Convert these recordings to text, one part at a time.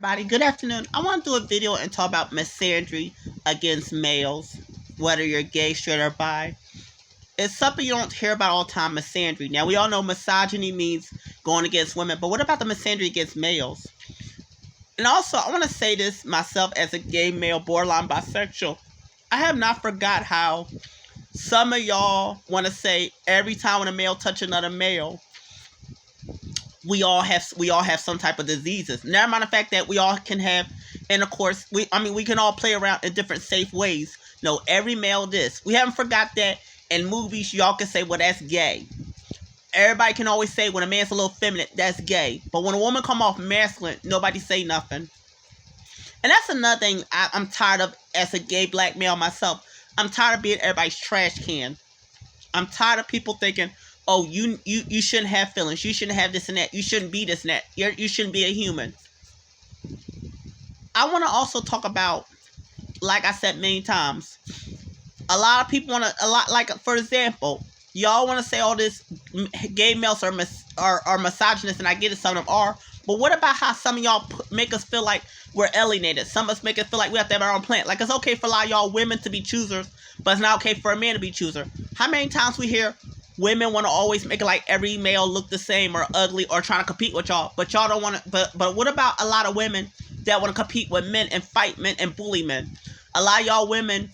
everybody. Good afternoon. I want to do a video and talk about misandry against males, whether you're gay, straight, or bi. It's something you don't hear about all the time, misandry. Now, we all know misogyny means going against women, but what about the misandry against males? And also, I want to say this myself as a gay male, borderline bisexual. I have not forgot how some of y'all want to say every time when a male touch another male, we all have some type of diseases. Never mind the fact that we all can have intercourse. We can all play around in different safe ways. No, every male this. We haven't forgot that in movies y'all can say, well, that's gay. Everybody can always say when a man's a little feminine, that's gay. But when a woman come off masculine, nobody say nothing. And that's another thing I'm tired of as a gay black male myself. I'm tired of being everybody's trash can. I'm tired of people thinking, oh, you shouldn't have feelings. You shouldn't have this and that. You shouldn't be this and that. You shouldn't be a human. I want to also talk about, like I said many times, a lot of people want to, like, for example, y'all want to say all this gay males are misogynist, and I get it, some of them are. But what about how some of y'all make us feel like we're alienated? Some of us make us feel like we have to have our own planet. Like, it's okay for a lot of y'all women to be choosers, but it's not okay for a man to be chooser. How many times we hear women want to always make it like every male look the same or ugly or trying to compete with y'all, but y'all don't want to. But what about a lot of women that want to compete with men and fight men and bully men? A lot of y'all women,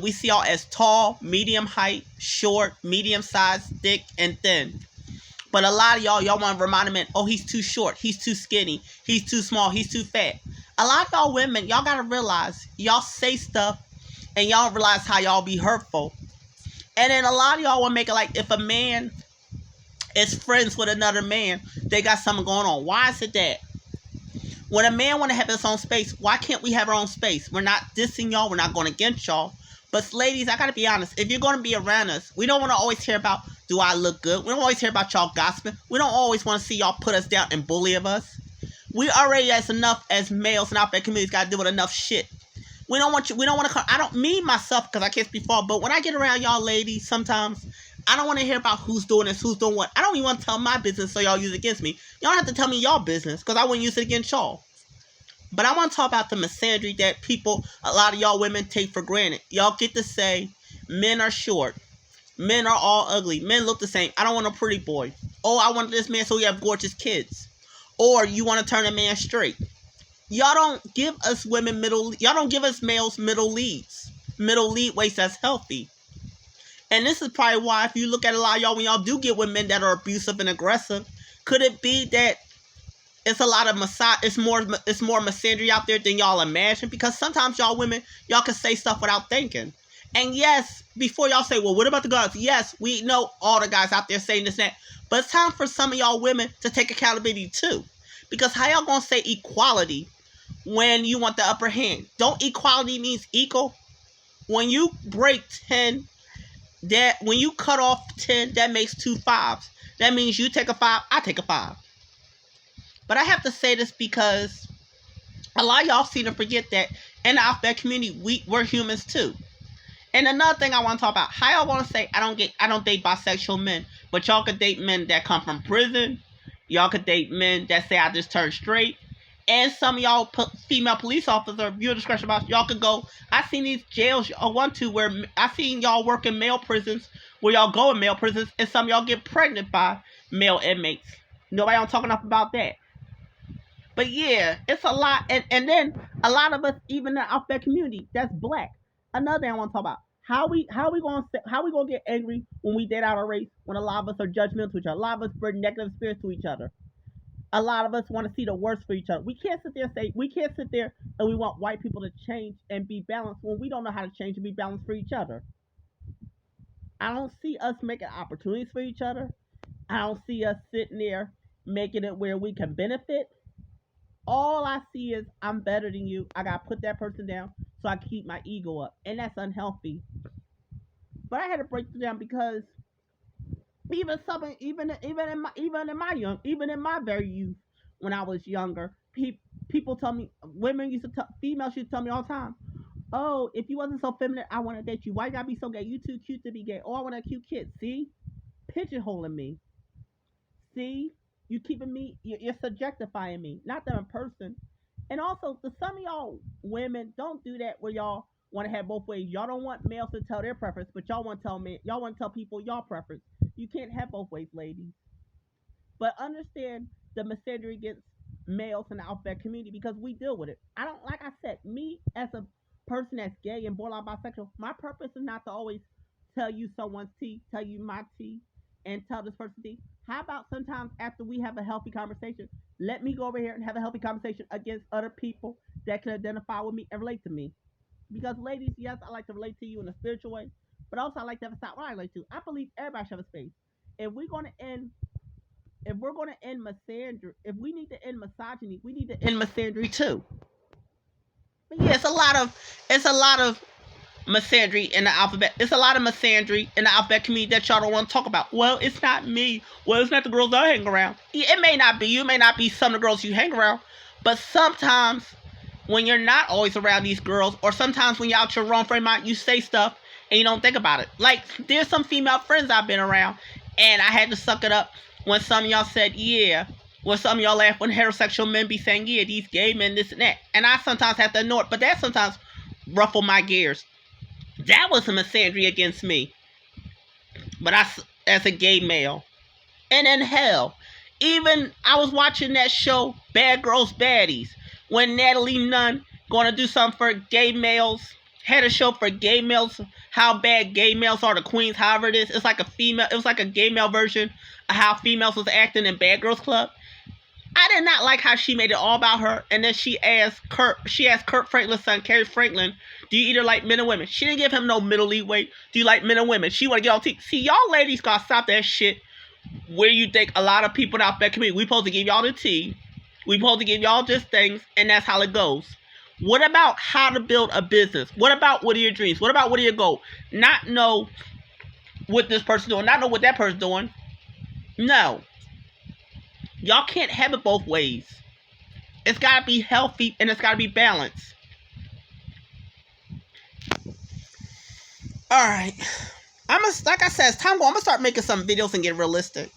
we see y'all as tall, medium height, short, medium size, thick, and thin. But a lot of y'all want to remind men, oh, he's too short, he's too skinny, he's too small, he's too fat. A lot of y'all women, y'all got to realize, y'all say stuff and y'all don't realize how y'all be hurtful. And then a lot of y'all want to make it like if a man is friends with another man, they got something going on. Why is it that when a man want to have his own space, why can't we have our own space? We're not dissing y'all. We're not going against y'all. But ladies, I got to be honest. If you're going to be around us, we don't want to always hear about, do I look good? We don't always hear about y'all gossiping. We don't always want to see y'all put us down and bully of us. We already as males in our communities got to deal with enough shit. We don't want to come. I don't mean myself because I can't speak for, but when I get around y'all ladies, sometimes I don't want to hear about who's doing this, who's doing what. I don't even want to tell my business so y'all use it against me. Y'all don't have to tell me y'all business because I wouldn't use it against y'all. But I want to talk about the misandry that a lot of y'all women take for granted. Y'all get to say men are short. Men are all ugly. Men look the same. I don't want a pretty boy. Oh, I want this man so we have gorgeous kids. Or you want to turn a man straight. Y'all don't give us y'all don't give us males middle lead weights that's healthy. And this is probably why if you look at a lot of y'all, when y'all do get with men that are abusive and aggressive, could it be that it's a lot of it's more misandry out there than y'all imagine? Because sometimes y'all women, y'all can say stuff without thinking. And yes, before y'all say, well, what about the guys? Yes, we know all the guys out there saying this and that. But it's time for some of y'all women to take accountability too. Because how y'all gonna say equality when you want the upper hand? Don't equality means equal? When you break 10, when you cut off 10, that makes 2 5s. That means you take a 5, I take a 5. But I have to say this because a lot of y'all seem to forget that in the alphabet community, we're humans too. And another thing I want to talk about, how y'all want to say I don't date bisexual men, but y'all could date men that come from prison. Y'all could date men that say I just turned straight. And some of y'all female police officers, viewer discretion about y'all could go. I seen these jails I want to where I seen y'all work in male prisons where y'all go in male prisons, and some of y'all get pregnant by male inmates. Nobody don't talk enough about that. But yeah, it's a lot, and then a lot of us, even in the alphabet community, that's black. Another thing I want to talk about: how we gonna get angry when we date out our race? When a lot of us are judgmental to each other, a lot of us bring negative spirits to each other. A lot of us want to see the worst for each other. We can't sit there and we want white people to change and be balanced when we don't know how to change and be balanced for each other. I don't see us making opportunities for each other. I don't see us sitting there making it where we can benefit. All I see is I'm better than you. I gotta put that person down so I can keep my ego up, and that's unhealthy. But I had to break it down because even in my very youth, when I was younger, people tell me, females used to tell me all the time, oh, if you wasn't so feminine, I want to date you. Why you gotta be so gay? You too cute to be gay. Oh, I want a cute kid. See, pigeonholing me. See, You keeping me, you're subjectifying me, not that I'm a person. And also, to some of y'all women, don't do that where y'all want to have both ways. Y'all don't want males to tell their preference, but y'all want to tell me, y'all want to tell people y'all preference. You can't have both ways, ladies. But understand the misandry against males in the alphabet community because we deal with it. I don't, like I said, me as a person that's gay and borderline bisexual, my purpose is not to always tell you someone's tea, tell you my tea, and tell this person tea. How about sometimes after we have a healthy conversation, let me go over here and have a healthy conversation against other people that can identify with me and relate to me. Because ladies, yes, I like to relate to you in a spiritual way, but also I like to have a side where I relate to. I believe everybody should have a space. If we're gonna end if we're going to end misandry, if we need to end misogyny, we need to end misandry too. But yeah, it's a lot of misandry in the alphabet. It's a lot of misandry in the alphabet community that y'all don't want to talk about. Well, it's not me. Well, it's not the girls I hang around. Yeah, it may not be you. It may not be some of the girls you hang around. But sometimes when you're not always around these girls, or sometimes when you're out your wrong frame of mind, you say stuff and you don't think about it. Like, there's some female friends I've been around, and I had to suck it up when some of y'all said, yeah. When some of y'all laugh when heterosexual men be saying, yeah, these gay men, this and that. And I sometimes have to ignore it, but that sometimes ruffle my gears. That was a misandry against me. But as a gay male. And in hell, even I was watching that show, Bad Girls Baddies, when Natalie Nunn going to do something for gay males, had a show for gay males, how bad gay males are, the queens, however it is. It's like it was like a gay male version of how females was acting in Bad Girls Club. I did not like how she made it all about her, and then she asked Kurt Franklin's son, Kerry Franklin, do you either like men or women? She didn't give him no middle leeway. Do you like men or women? She want to get on tea. See, y'all ladies gotta stop that shit where you think a lot of people out there community, we supposed to give y'all the tea. We supposed to give y'all just things, and that's how it goes. What about how to build a business? What about what are your dreams? What about what are your goals? Not know what this person's doing, not know what that person's doing. No. Y'all can't have it both ways. It's got to be healthy and it's got to be balanced. All right. Like I said, it's time to go. I'm going to start making some videos and get realistic.